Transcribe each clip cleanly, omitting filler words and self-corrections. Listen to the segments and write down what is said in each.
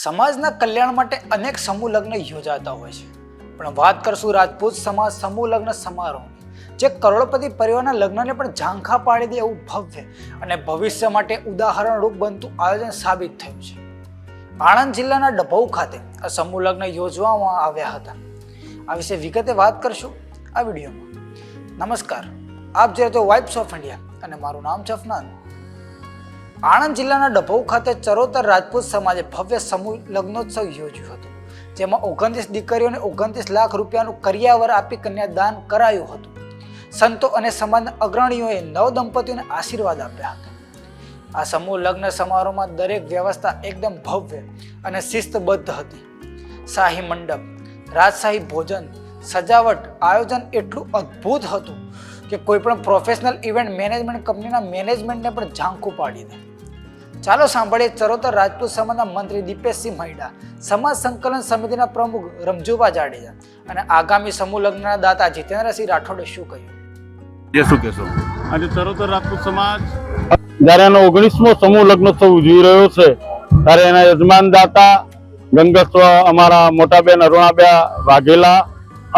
સમાજના કલ્યાણ માટે અનેક સમૂહ લગ્ન યોજાતા હોય છે, પણ વાત કરશું રાજપૂત સમાજ સમૂહ લગ્ન સમારોહની, જે કરોડપતિ પરિવારના લગ્નને પણ ઝાંખા પાડી દે એવું ભવ્ય અને ભવિષ્ય માટે ઉદાહરણરૂપ બનતું આયોજન સાબિત થયું છે. આણંદ જિલ્લાના ડભોઉ ખાતે આ સમૂહ લગ્ન યોજવામાં આવ્યા હતા. આ વિશે વિગતે વાત કરશું આ વિડીયોમાં. નમસ્કાર, આપ જોઈ રહ્યા છો વાઇબ્સ ઓફ ઇન્ડિયા અને મારું નામ છે અફનાન. આણંદ જિલ્લાના ડભોઉ ખાતે ચરોતર રાજપૂત સમાજે ભવ્ય સમૂહ લગ્નોત્સવ યોજ્યો હતો, જેમાં 29 દીકરીઓને 29 લાખ રૂપિયાનું કરિયાવર આપી કન્યાદાન કરાયું હતું. સંતો અને સમાજના અગ્રણીઓએ નવ દંપતીઓને આશીર્વાદ આપ્યા હતા. આ સમૂહ લગ્ન સમારોહમાં દરેક વ્યવસ્થા એકદમ ભવ્ય અને શિસ્તબદ્ધ હતી. શાહી મંડપ, રાજશાહી ભોજન, સજાવટ, આયોજન એટલું અદ્ભુત હતું કે કોઈ પણ પ્રોફેશનલ ઇવેન્ટ મેનેજમેન્ટ કંપનીના મેનેજમેન્ટને પણ ઝાંખું પાડી દે. ચાલો સાંભળીએ ચરોતર રાજપૂત સમાજના મંત્રી દીપેશસિંહ મૈડા, સમાજ સંકલન સમિતિના પ્રમુખ રમજુભા જાડેજા અને આગામી સમૂહ લગ્નના દાતા જીતેન્દ્રસિંહ રાઠોડે શું કહ્યું. શું કહેશો? આજે ચરોતર રાજપૂત સમાજ જ્યારે એનો 19મો સમૂહ લગ્નોત્સવ ઉજવી રહ્યો છે, ત્યારે એના યજમાન દાતા ગંગસ્વ અમારા મોટાબેન અરુણાબેન વાઘેલા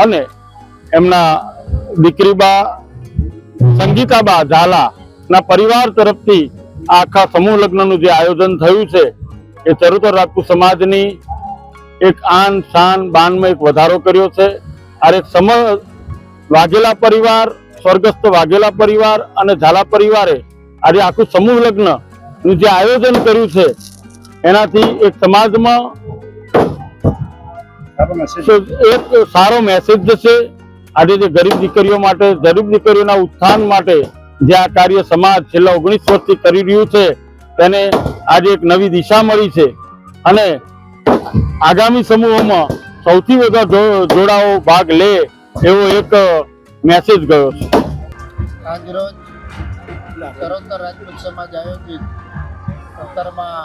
અને એમના દીકરીબા સંગીતાબા ઝાલા ના પરિવાર તરફથી આખા સમૂહ લગ્નનું જે આયોજન થયું છે, એ ચરોતર રાજપૂત સમાજની એક આન શાન બાનમાં એક વધારો કર્યો છે. આ વાઘેલા પરિવાર, સ્વર્ગસ્થ વાઘેલા પરિવાર અને ઝાલા પરિવારે આજે આખું સમૂહ લગ્નનું જે આયોજન કર્યું છે, એનાથી એક સમાજમાં એક સારો મેસેજ જશે. આજે જે ગરીબ દીકરીઓ માટે, ગરીબ દીકરીઓના ઉત્થાન માટે જે આ કાર્ય સમાજ છેલ્લા 19 વર્ષથી કરી રહ્યું છે, તેને આજે એક નવી દિશા મળી છે અને આગામી સમૂહોમાં સૌથી વધુ જોડાઓ ભાગ લે એવો એક મેસેજ ગયો છે. આજરોજ ચરોતર રાજપૂત સમાજ આયોજિત 17મા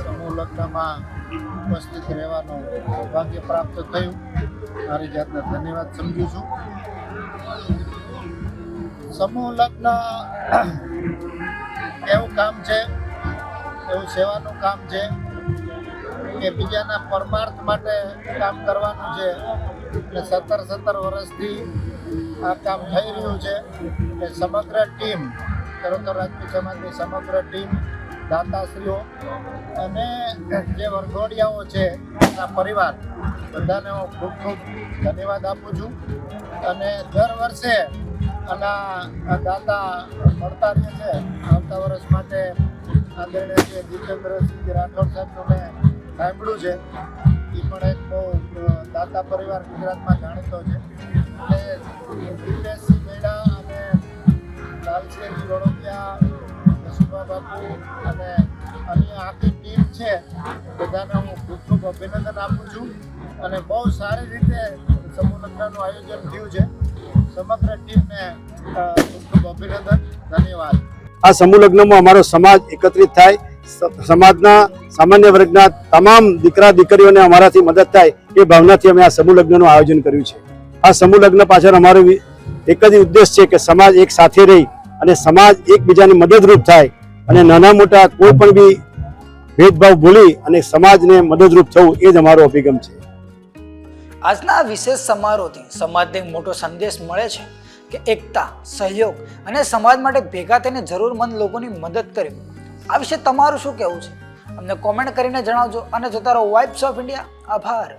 સમૂહ લગ્નમાં ઉપસ્થિત રહેવાનું સૌભાગ્ય પ્રાપ્ત થયું. મારી જાતને ધન્યવાદ સમજુ છું. સમૂહ લગ્ન એવું કામ છે, એવું સેવાનું કામ છે કે બીજાના પરમાર્થ માટે કામ કરવાનું છે. એટલે 17 વર્ષથી આ કામ થઈ રહ્યું છે. કે સમગ્ર ટીમ, ચરોતર રાજપૂત સમાજની સમગ્ર ટીમ, દાતાશ્રીઓ અને જે વરઘોડિયાઓ છે એના પરિવાર, બધાને હું ખૂબ ખૂબ ધન્યવાદ આપું છું. અને દર વર્ષે આના દાતા મળતા રહે છે. આવતા વર્ષ માટે આદરણીય જે જીતેન્દ્રસિંહ રાઠોડ સાહેબનું મેં સાંભળ્યું છે, એ પણ એક બહુ દાતા પરિવાર ગુજરાતમાં જાણીતો છે. એટલે દીપેશસિંહ મૈડા અને લાલસિંહ વડોદિયા, સુભા બાપુ અને અન્ય આખી ટીમ છે, બધાને હું ખૂબ ખૂબ અભિનંદન આપું છું. અને બહુ સારી રીતે સમૂહ લગ્નનું આયોજન થયું છે. સમગ્ર ટીમને ખૂબ ખૂબ અભિનંદન, ધન્યવાદ. આ સમૂહ લગ્નમાં અમારો સમાજ એકત્રિત થાય, સમાજના સામાન્ય વર્ગના તમામ દીકરા દીકરીઓને અમારાથી મદદ થાય એ ભાવનાથી અમે આ સમૂહ લગ્નનું આયોજન કર્યું છે. આ સમૂહ લગ્ન પાછળ અમારો એક જ ઉદ્દેશ છે કે સમાજ એક સાથે રહી અને સમાજ એકબીજાને મદદરૂપ થાય અને નાના મોટા કોઈ પણ બી ભેદભાવ ભૂલી અને સમાજને મદદરૂપ થવું, એ જ અમારો અભિગમ છે. આજના આ વિશેષ સમારોહથી સમાજને એક મોટો સંદેશ મળે છે કે એકતા, સહયોગ અને સમાજ માટે ભેગા થઈને જરૂરમંદ લોકોની મદદ કરવી. આ વિશે તમારું શું કહેવું છે? અમને કોમેન્ટ કરીને જણાવજો અને જોતા રહો વાઇબ્સ ઓફ ઇન્ડિયા. આભાર.